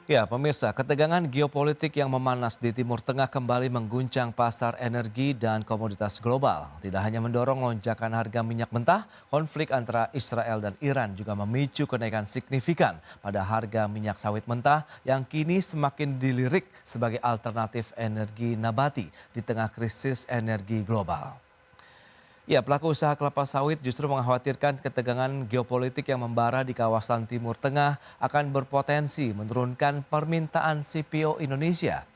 Ya, pemirsa, ketegangan geopolitik yang memanas di Timur Tengah kembali mengguncang pasar energi dan komoditas global. Tidak hanya mendorong lonjakan harga minyak mentah, konflik antara Israel dan Iran juga memicu kenaikan signifikan pada harga minyak sawit mentah yang kini semakin dilirik sebagai alternatif energi nabati di tengah krisis energi global. Ya, pelaku usaha kelapa sawit justru mengkhawatirkan ketegangan geopolitik yang membara di kawasan Timur Tengah akan berpotensi menurunkan permintaan CPO Indonesia.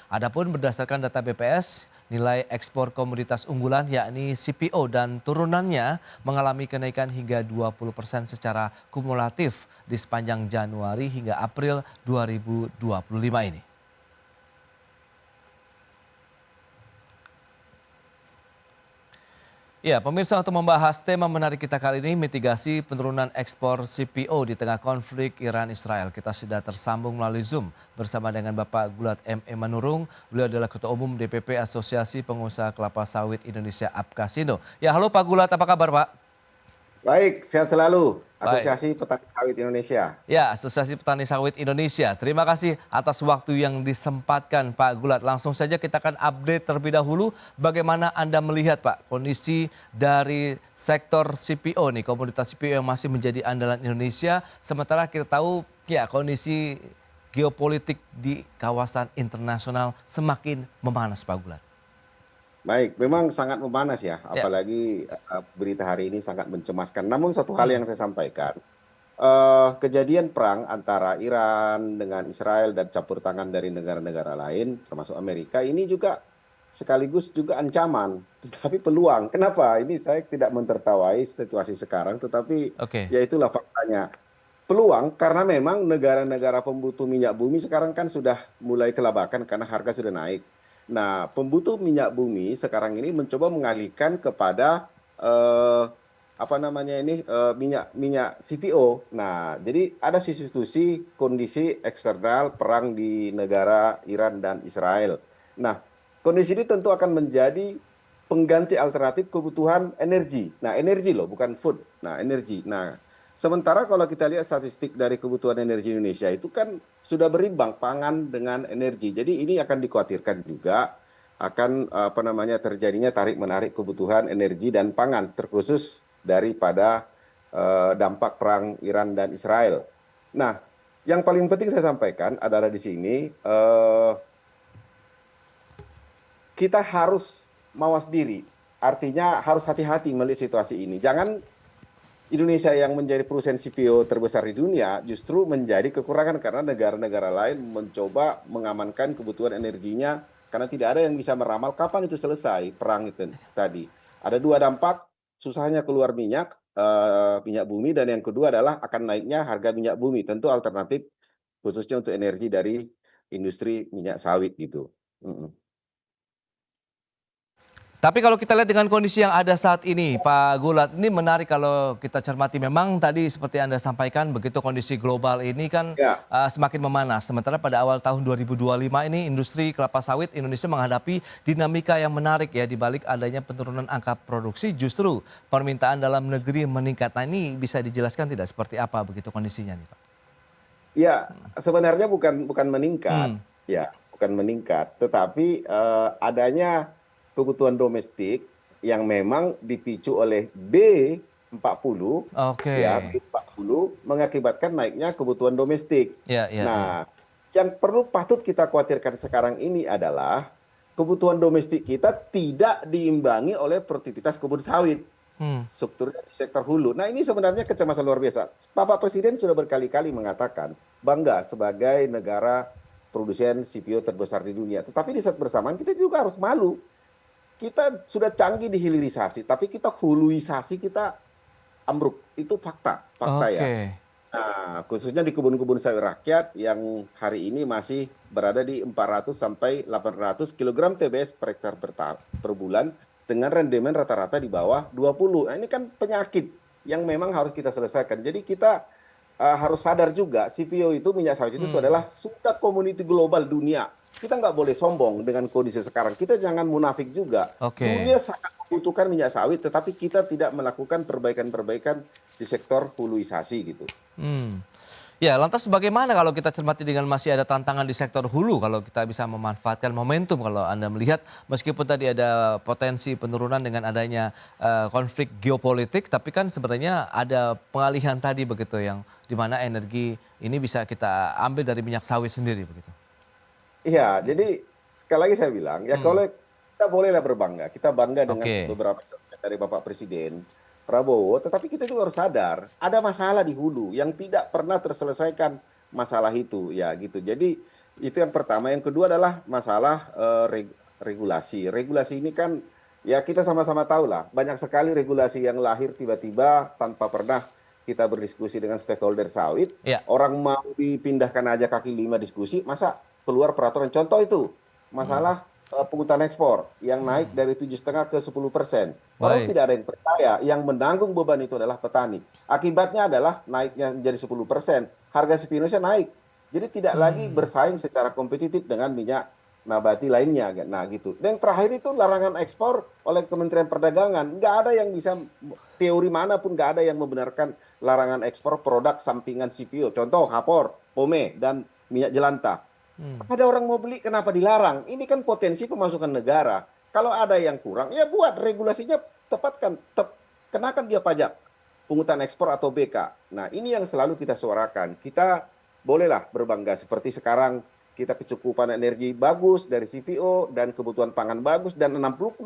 Adapun berdasarkan data BPS, nilai ekspor komoditas unggulan yakni CPO dan turunannya mengalami kenaikan hingga 20% secara kumulatif di sepanjang Januari hingga April 2025 ini. Ya, pemirsa, untuk membahas tema menarik kita kali ini, mitigasi penurunan ekspor CPO di tengah konflik Iran-Israel. Kita sudah tersambung melalui Zoom bersama dengan Bapak Gulat M.E. Manurung. Beliau adalah Ketua Umum DPP Asosiasi Pengusaha Kelapa Sawit Indonesia Apkasindo. Ya, halo Pak Gulat, apa kabar Pak? Baik, sehat selalu. Baik. Asosiasi Petani Sawit Indonesia. Ya, Asosiasi Petani Sawit Indonesia. Terima kasih atas waktu yang disempatkan Pak Gulat. Langsung saja kita akan update terlebih dahulu bagaimana Anda melihat Pak kondisi dari sektor CPO nih, komoditas CPO yang masih menjadi andalan Indonesia. Sementara kita tahu ya kondisi geopolitik di kawasan internasional semakin memanas Pak Gulat. Baik, memang sangat memanas ya, Ya. apalagi berita hari ini sangat mencemaskan. Namun satu hal yang saya sampaikan, kejadian perang antara Iran dengan Israel dan campur tangan dari negara-negara lain, termasuk Amerika, ini juga sekaligus juga ancaman, tetapi peluang. Kenapa? Ini saya tidak mentertawai situasi sekarang, tetapi Oke. ya itulah faktanya. Peluang karena memang negara-negara pembutuh minyak bumi sekarang kan sudah mulai kelabakan karena harga sudah naik. Nah, pembutuh minyak bumi sekarang ini mencoba mengalihkan kepada apa namanya ini minyak minyak CPO. Nah, jadi ada substitusi kondisi eksternal perang di negara Iran dan Israel. Nah, kondisi ini tentu akan menjadi pengganti alternatif kebutuhan energi. Nah, energi loh, bukan food. Nah, energi. Nah, sementara kalau kita lihat statistik dari kebutuhan energi Indonesia itu kan sudah berimbang pangan dengan energi. Jadi ini akan dikhawatirkan juga akan apa namanya terjadinya tarik-menarik kebutuhan energi dan pangan terkhusus daripada dampak perang Iran dan Israel. Nah, yang paling penting saya sampaikan adalah di sini kita harus mawas diri. Artinya harus hati-hati melihat situasi ini. Jangan Indonesia yang menjadi produsen CPO terbesar di dunia justru menjadi kekurangan karena negara-negara lain mencoba mengamankan kebutuhan energinya karena tidak ada yang bisa meramal kapan itu selesai perang itu tadi. Ada dua dampak, susahnya keluar minyak, minyak bumi, dan yang kedua adalah akan naiknya harga minyak bumi. Tentu alternatif khususnya untuk energi dari industri minyak sawit gitu. Tapi kalau kita lihat dengan kondisi yang ada saat ini, Pak Gulat, ini menarik kalau kita cermati. Memang tadi seperti Anda sampaikan, begitu kondisi global ini kan Ya. semakin memanas. Sementara pada awal tahun 2025 ini industri kelapa sawit Indonesia menghadapi dinamika yang menarik ya. Di balik adanya penurunan angka produksi, justru permintaan dalam negeri meningkat. Nah, ini bisa dijelaskan tidak seperti apa begitu kondisinya nih Pak? Ya, sebenarnya bukan meningkat, Hmm, ya, bukan meningkat, tetapi adanya kebutuhan domestik yang memang dipicu oleh B40, oke. ya, B40 mengakibatkan naiknya kebutuhan domestik. Ya, ya, ya. Nah, yang patut kita khawatirkan sekarang ini adalah kebutuhan domestik kita tidak diimbangi oleh produktivitas kebun sawit Hmm, strukturnya di sektor hulu. Nah, ini sebenarnya kecemasan luar biasa. Bapak Presiden sudah berkali-kali mengatakan bangga sebagai negara produsen CPO terbesar di dunia. Tetapi di saat bersamaan kita juga harus malu. Kita sudah canggih di hilirisasi, tapi kita huluisasi kita ambruk. Itu fakta, fakta ya. oke. Nah, khususnya di kebun-kebun sawit rakyat yang hari ini masih berada di 400 sampai 800 kg TBS per hektar per bulan dengan rendemen rata-rata di bawah 20. Nah, ini kan penyakit yang memang harus kita selesaikan. Jadi kita harus sadar juga CPO itu minyak sawit itu Hmm, adalah sudah community global dunia. Kita nggak boleh sombong dengan kondisi sekarang. Kita jangan munafik juga. oke. Dunia sangat membutuhkan minyak sawit, tetapi kita tidak melakukan perbaikan-perbaikan di sektor huluisasi gitu. Hmm. Ya, lantas bagaimana kalau kita cermati dengan masih ada tantangan di sektor hulu kalau kita bisa memanfaatkan momentum kalau Anda melihat meskipun tadi ada potensi penurunan dengan adanya konflik geopolitik tapi kan sebenarnya ada pengalihan tadi begitu yang di mana energi ini bisa kita ambil dari minyak sawit sendiri begitu. Iya, jadi sekali lagi saya bilang, ya Hmm, kalau kita bolehlah berbangga, kita bangga dengan oke. beberapa contoh dari Bapak Presiden Prabowo, tetapi kita juga harus sadar, ada masalah di hulu yang tidak pernah terselesaikan masalah itu, ya gitu. Jadi itu yang pertama, yang kedua adalah masalah regulasi. Regulasi ini kan, ya kita sama-sama tahu lah, banyak sekali regulasi yang lahir tiba-tiba tanpa pernah kita berdiskusi dengan stakeholder sawit. Ya. Orang mau dipindahkan aja kaki lima diskusi, masa keluar peraturan. Contoh itu Hmm, masalah pungutan ekspor yang naik hmm. dari 7,5 ke 10%. Orang Baik. tidak ada yang percaya, yang menanggung beban itu adalah petani. Akibatnya adalah naiknya menjadi 10%, harga CPO Indonesia naik. Jadi tidak lagi Hmm, bersaing secara kompetitif dengan minyak nabati lainnya. Nah gitu. Dan terakhir itu larangan ekspor oleh Kementerian Perdagangan. Nggak ada yang bisa, teori manapun nggak ada yang membenarkan larangan ekspor produk sampingan CPO. Contoh Hapor, Pome, dan minyak jelantah. hmm. Ada orang mau beli, kenapa dilarang? Ini kan potensi pemasukan negara. Kalau ada yang kurang, ya buat regulasinya, tepatkan, kenakan dia pajak pungutan ekspor atau BK. Nah, ini yang selalu kita suarakan. Kita bolehlah berbangga seperti sekarang kita kecukupan energi bagus dari CPO dan kebutuhan pangan bagus dan 62%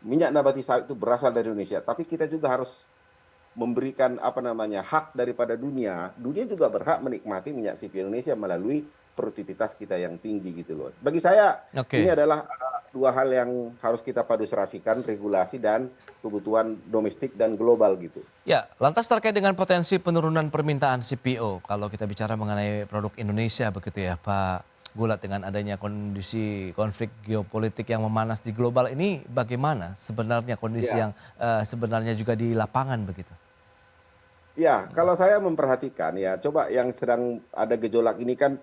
minyak nabati sawit itu berasal dari Indonesia. Tapi kita juga harus memberikan apa namanya hak daripada dunia. Dunia juga berhak menikmati minyak CPO Indonesia melalui produktivitas kita yang tinggi gitu loh. Bagi saya ini Oke. adalah dua hal yang harus kita padu serasikan, regulasi dan kebutuhan domestik dan global gitu. Ya, lantas terkait dengan potensi penurunan permintaan CPO, kalau kita bicara mengenai produk Indonesia begitu ya, Pak Gulat, dengan adanya kondisi konflik geopolitik yang memanas di global ini, bagaimana sebenarnya kondisi Ya, yang sebenarnya juga di lapangan begitu? ya kalau saya memperhatikan ya, coba yang sedang ada gejolak ini kan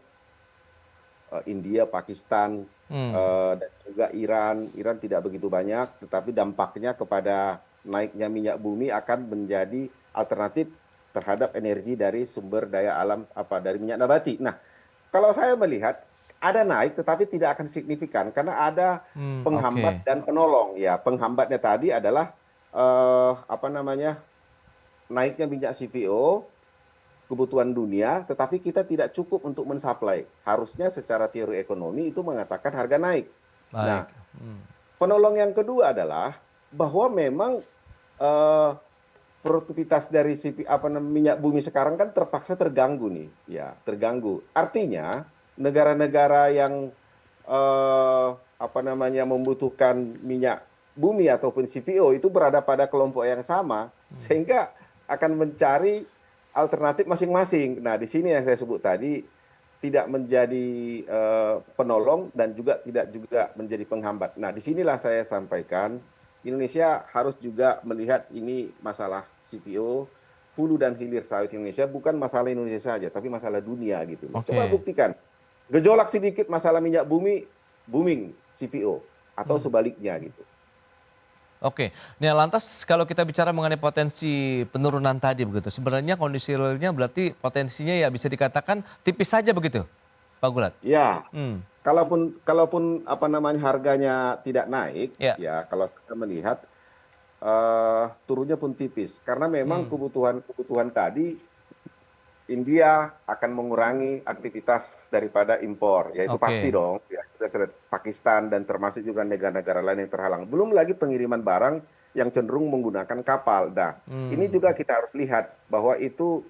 India, Pakistan, Hmm, dan juga Iran. Iran tidak begitu banyak, tetapi dampaknya kepada naiknya minyak bumi akan menjadi alternatif terhadap energi dari sumber daya alam dari minyak nabati. Nah, kalau saya melihat ada naik tetapi tidak akan signifikan karena ada oke. penghambat dan penolong. Ya, penghambatnya tadi adalah apa namanya? Naiknya minyak CPO, kebutuhan dunia, tetapi kita tidak cukup untuk mensuplai. Harusnya secara teori ekonomi itu mengatakan harga naik. Baik. Nah, Hmm, penolong yang kedua adalah bahwa memang eh, produktivitas dari minyak bumi sekarang kan terpaksa terganggu nih, ya terganggu. Artinya negara-negara yang apa namanya membutuhkan minyak bumi ataupun CPO itu berada pada kelompok yang sama, sehingga akan mencari alternatif masing-masing. Nah, di sini yang saya sebut tadi tidak menjadi penolong dan juga tidak juga menjadi penghambat. Nah, disinilah saya sampaikan Indonesia harus juga melihat ini masalah CPO, hulu dan hilir sawit Indonesia bukan masalah Indonesia saja, tapi masalah dunia gitu loh. Coba oke. buktikan, gejolak sedikit masalah minyak bumi, booming CPO atau Hmm. sebaliknya gitu. Oke, nah lantas kalau kita bicara mengenai potensi penurunan tadi begitu, sebenarnya kondisi realnya berarti potensinya ya bisa dikatakan tipis saja begitu, Pak Gulat? Ya, Hmm, kalaupun kalaupun apa namanya harganya tidak naik, ya, ya kalau saya melihat turunnya pun tipis karena memang hmm, kebutuhan tadi India akan mengurangi aktivitas daripada impor, ya itu pasti oke, dong. Ya, kita lihat Pakistan dan termasuk juga negara-negara lain yang terhalang. Belum lagi pengiriman barang yang cenderung menggunakan kapal. Nah, ini hmm. juga kita harus lihat bahwa itu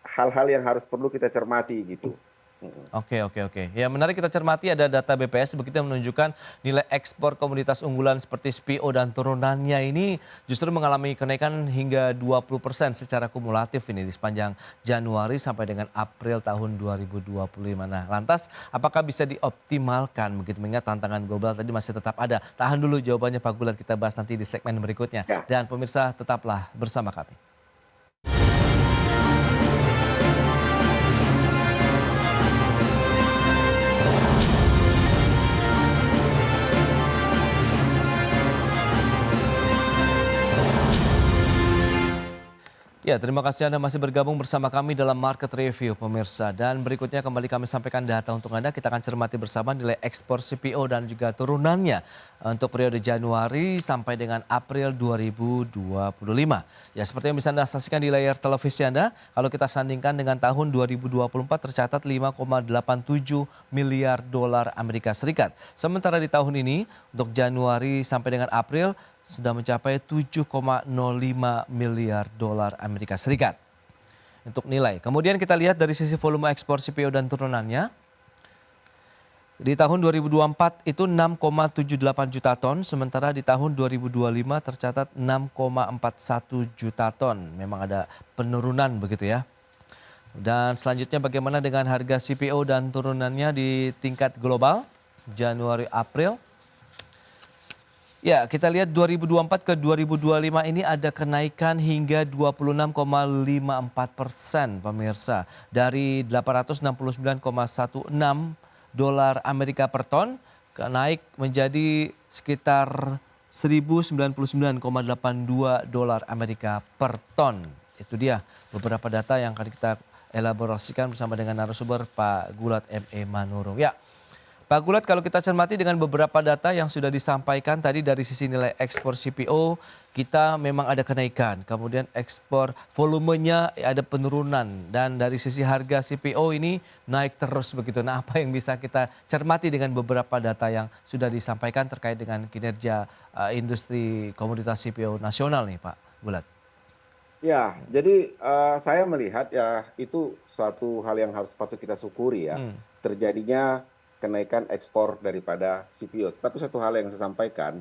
hal-hal yang harus perlu kita cermati gitu. Mm. Oke, oke, oke. Ya menarik kita cermati ada data BPS begitu yang menunjukkan nilai ekspor komoditas unggulan seperti SPO dan turunannya ini justru mengalami kenaikan hingga 20% secara kumulatif ini di sepanjang Januari sampai dengan April tahun 2025. Nah, lantas apakah bisa dioptimalkan begitu mengingat tantangan global tadi masih tetap ada? Tahan dulu jawabannya Pak Gulat, kita bahas nanti di segmen berikutnya. Ya. Dan pemirsa tetaplah bersama kami. Ya, terima kasih Anda masih bergabung bersama kami dalam Market Review, pemirsa. Dan berikutnya kembali kami sampaikan data untuk Anda. Kita akan cermati bersama nilai ekspor CPO dan juga turunannya untuk periode Januari sampai dengan April 2025. Ya, seperti yang bisa Anda saksikan di layar televisi Anda, kalau kita sandingkan dengan tahun 2024 tercatat 5,87 miliar dolar Amerika Serikat. Sementara di tahun ini untuk Januari sampai dengan April sudah mencapai 7,05 miliar dolar Amerika Serikat untuk nilai. Kemudian kita lihat dari sisi volume ekspor CPO dan turunannya. Di tahun 2024 itu 6,78 juta ton, sementara di tahun 2025 tercatat 6,41 juta ton. Memang ada penurunan begitu ya. Dan selanjutnya bagaimana dengan harga CPO dan turunannya di tingkat global Januari-April? Ya, kita lihat 2024 ke 2025 ini ada kenaikan hingga 26,54% pemirsa. Dari 869,16 dolar Amerika per ton naik menjadi sekitar 1099,82 dolar Amerika per ton. Itu dia beberapa data yang akan kita elaborasikan bersama dengan narasumber Pak Gulat M.E. Manurung. Ya. Pak Gulat, kalau kita cermati dengan beberapa data yang sudah disampaikan tadi dari sisi nilai ekspor CPO, kita memang ada kenaikan. Kemudian ekspor volumenya ada penurunan dan dari sisi harga CPO ini naik terus begitu. Nah, apa yang bisa kita cermati dengan beberapa data yang sudah disampaikan terkait dengan kinerja industri komoditas CPO nasional nih, Pak Gulat? Ya, jadi saya melihat ya itu suatu hal yang harus patut kita syukuri ya. Terjadinya kenaikan ekspor daripada CPO. Tapi satu hal yang saya sampaikan,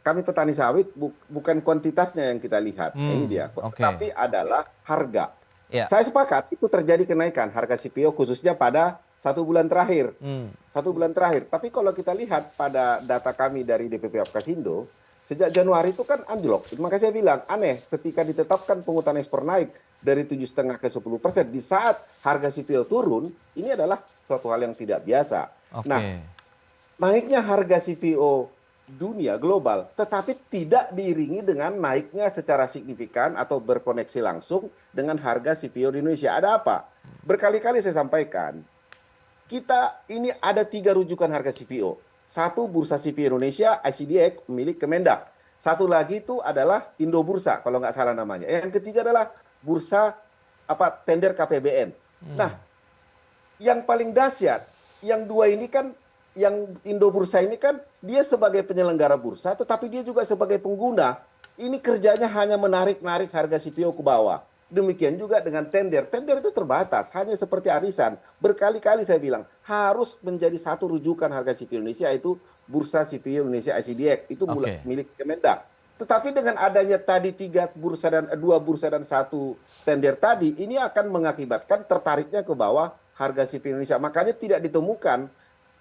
kami petani sawit bukan kuantitasnya yang kita lihat, ini dia, tapi adalah harga. Ya. Saya sepakat itu terjadi kenaikan harga CPO khususnya pada 1 bulan terakhir. 1 bulan terakhir. Tapi kalau kita lihat pada data kami dari DPP Apkasindo, sejak Januari itu kan anjlok. Makanya saya bilang aneh ketika ditetapkan pungutan ekspor naik dari 7,5 ke 10% di saat harga CPO turun, ini adalah suatu hal yang tidak biasa. Nah, naiknya harga CPO dunia global tetapi tidak diiringi dengan naiknya secara signifikan atau berkoneksi langsung dengan harga CPO di Indonesia. Ada apa? Berkali-kali saya sampaikan, kita ini ada 3 rujukan harga CPO. Satu, Bursa CPO Indonesia, ICDX, milik Kemendak. Satu lagi itu adalah Indobursa, kalau nggak salah namanya. Yang ketiga adalah Bursa tender KPBN. Nah, yang paling dahsyat, yang dua ini kan, yang Indobursa ini kan dia sebagai penyelenggara bursa, tetapi dia juga sebagai pengguna. Ini kerjanya hanya menarik-narik harga CPO ke bawah. Demikian juga dengan tender. Tender itu terbatas, hanya seperti arisan. Berkali-kali saya bilang, harus menjadi satu rujukan harga CPO Indonesia, yaitu Bursa CPO Indonesia ICDX. Itu milik Kemendak. Tetapi dengan adanya tadi 2 bursa dan 1 tender tadi, ini akan mengakibatkan tertariknya ke bawah harga CPO Indonesia. Makanya tidak ditemukan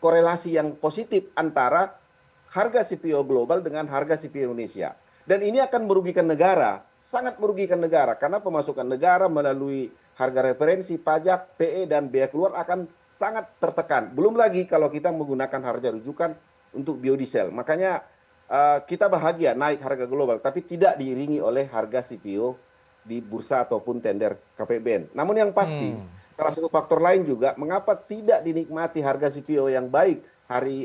korelasi yang positif antara harga CPO global dengan harga CPO Indonesia. Dan ini akan merugikan negara. Sangat merugikan negara karena pemasukan negara melalui harga referensi, pajak, PE, dan biaya keluar akan sangat tertekan. Belum lagi kalau kita menggunakan harga rujukan untuk biodiesel. Makanya kita bahagia naik harga global, tapi tidak diiringi oleh harga CPO di bursa ataupun tender KPBN. Namun yang pasti, salah satu faktor lain juga mengapa tidak dinikmati harga CPO yang baik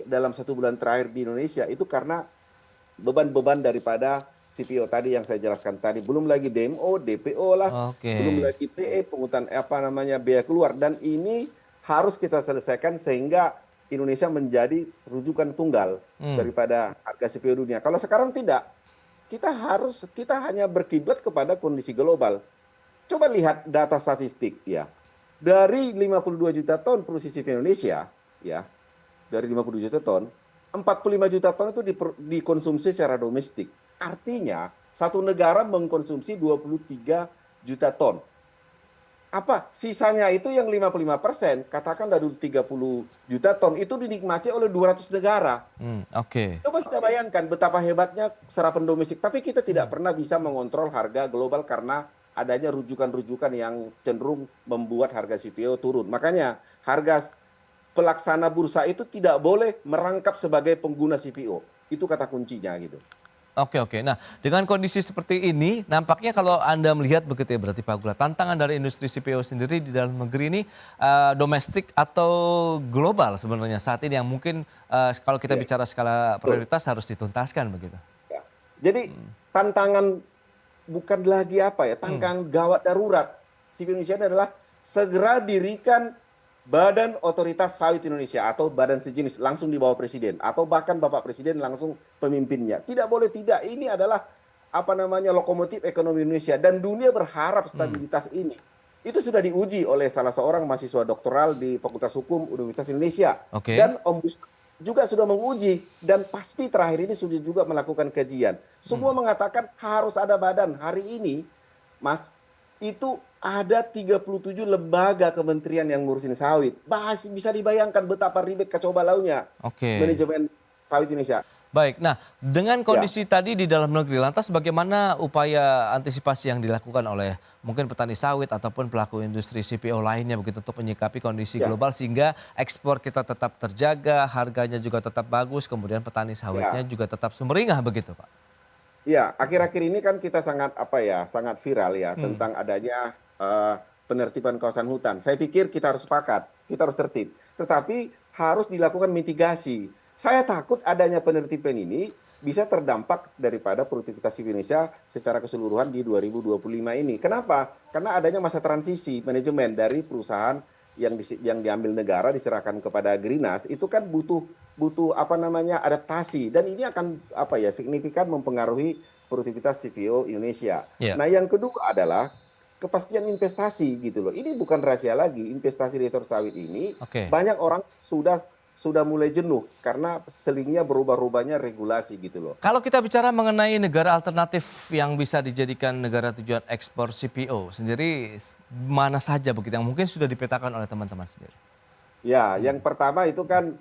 dalam 1 bulan terakhir di Indonesia, itu karena beban-beban daripada CPO tadi yang saya jelaskan tadi, belum lagi DMO, DPO lah, belum lagi PE, pungutan biaya keluar, dan ini harus kita selesaikan sehingga Indonesia menjadi rujukan tunggal daripada harga CPO dunia. Kalau sekarang tidak, kita hanya berkiblat kepada kondisi global. Coba lihat data statistik ya. Dari 52 juta ton produksi CPO Indonesia ya, dari 52 juta ton, 45 juta ton itu dikonsumsi secara domestik. Artinya satu negara mengkonsumsi 23 juta ton. Apa? Sisanya itu yang 55%, katakan dari 30 juta ton, itu dinikmati oleh 200 negara. Coba kita bayangkan betapa hebatnya serapan domestik. Tapi kita tidak pernah bisa mengontrol harga global karena adanya rujukan-rujukan yang cenderung membuat harga CPO turun. Makanya harga pelaksana bursa itu tidak boleh merangkap sebagai pengguna CPO. Itu kata kuncinya gitu. Oke, oke. Nah, dengan kondisi seperti ini, nampaknya kalau Anda melihat begitu ya berarti Pak Gula, tantangan dari industri CPO sendiri di dalam negeri ini domestik atau global sebenarnya saat ini yang mungkin kalau kita Ya, bicara skala betul. prioritas harus dituntaskan begitu. Ya. Jadi tantangan bukan lagi apa ya, Hmm, tantangan gawat darurat CP Indonesia ini adalah segera dirikan Badan Otoritas Sawit Indonesia atau badan sejenis langsung di bawah presiden atau bahkan Bapak Presiden langsung pemimpinnya. Tidak boleh tidak. Ini adalah apa namanya lokomotif ekonomi Indonesia dan dunia berharap hmm. stabilitas ini. Itu sudah diuji oleh salah seorang mahasiswa doktoral di Fakultas Hukum Universitas Indonesia Oke. dan Ombudsman juga sudah menguji dan PASPI terakhir ini sudah juga melakukan kajian. Semua Hmm. mengatakan harus ada badan. Hari ini, Mas, itu ada 37 lembaga kementerian yang ngurusin sawit. Bahas bisa dibayangkan betapa ribet kacau balaunya Oke. manajemen sawit Indonesia. Baik, nah dengan Ya, kondisi tadi di dalam negeri, lantas bagaimana upaya antisipasi yang dilakukan oleh mungkin petani sawit ataupun pelaku industri CPO lainnya begitu untuk menyikapi kondisi ya, global sehingga ekspor kita tetap terjaga, harganya juga tetap bagus, kemudian petani sawitnya ya. juga tetap sumringah begitu Pak? Ya, akhir-akhir ini kan kita sangat apa ya, sangat viral ya Hmm, tentang adanya penertiban kawasan hutan. Saya pikir kita harus sepakat, kita harus tertib. Tetapi harus dilakukan mitigasi. Saya takut adanya penertiban ini bisa terdampak daripada produktivitas Indonesia secara keseluruhan di 2025 ini. Kenapa? Karena adanya masa transisi manajemen dari perusahaan yang diambil negara diserahkan kepada Grinas itu kan butuh butuh apa namanya adaptasi dan ini akan apa ya signifikan mempengaruhi produktivitas CPO Indonesia. ya. Nah, yang kedua adalah kepastian investasi gitu loh. Ini bukan rahasia lagi, investasi di sektor sawit ini Oke. banyak orang sudah mulai jenuh karena selingnya berubah-ubahnya regulasi gitu loh. Kalau kita bicara mengenai negara alternatif yang bisa dijadikan negara tujuan ekspor CPO sendiri, mana saja begitu yang mungkin sudah dipetakan oleh teman-teman sendiri? Ya, yang pertama itu kan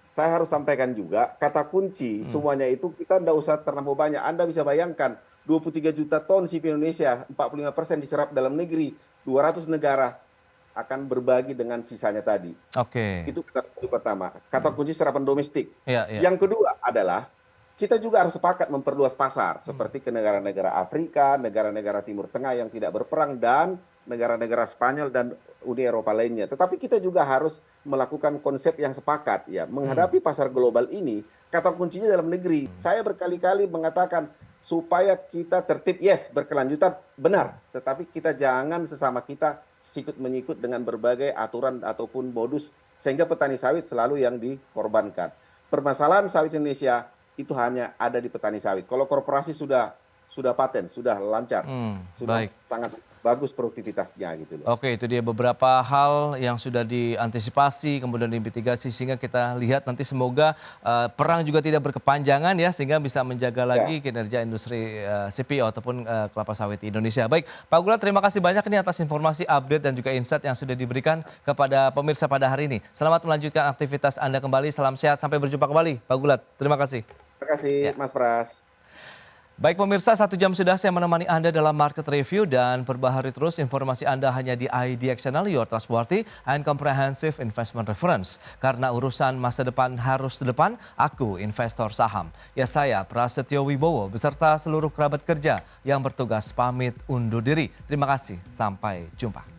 saya harus sampaikan juga kata kunci Hmm. semuanya itu kita tidak usah terlampau banyak. Anda bisa bayangkan 23 juta ton CP Indonesia, 45% diserap dalam negeri, 200 negara akan berbagi dengan sisanya tadi. Oke. Itu kata kunci pertama. Kata Hmm. kunci serapan domestik. Ya, ya. Yang kedua adalah kita juga harus sepakat memperluas pasar Hmm. seperti ke negara-negara Afrika, negara-negara Timur Tengah yang tidak berperang dan negara-negara Spanyol dan Uni Eropa lainnya. Tetapi kita juga harus melakukan konsep yang sepakat ya, Hmm. menghadapi pasar global ini. Kata kuncinya dalam negeri. Saya berkali-kali mengatakan supaya kita tertib, yes, berkelanjutan benar, tetapi kita jangan sesama kita sikut menyikut dengan berbagai aturan ataupun modus sehingga petani sawit selalu yang dikorbankan. Permasalahan sawit Indonesia itu hanya ada di petani sawit. Kalau korporasi sudah paten, sudah lancar, sudah Baik. sangat bagus produktivitasnya gitu loh. Oke, itu dia beberapa hal yang sudah diantisipasi, kemudian dimitigasi sehingga kita lihat nanti semoga perang juga tidak berkepanjangan ya sehingga bisa menjaga Ya, lagi kinerja industri CPO ataupun kelapa sawit di Indonesia. Baik, Pak Gula terima kasih banyak nih atas informasi update dan juga insight yang sudah diberikan kepada pemirsa pada hari ini. Selamat melanjutkan aktivitas Anda kembali, salam sehat, sampai berjumpa kembali. Pak Gulat, terima kasih. terima kasih Ya. Mas Pras. Baik pemirsa, 1 jam sudah saya menemani Anda dalam market review dan perbaharui terus informasi Anda hanya di IDX Channel, your trustworthy and comprehensive investment reference. Karena urusan masa depan harus di depan, aku investor saham. Ya saya, Prasetyo Wibowo, beserta seluruh kerabat kerja yang bertugas pamit undur diri. Terima kasih, sampai jumpa.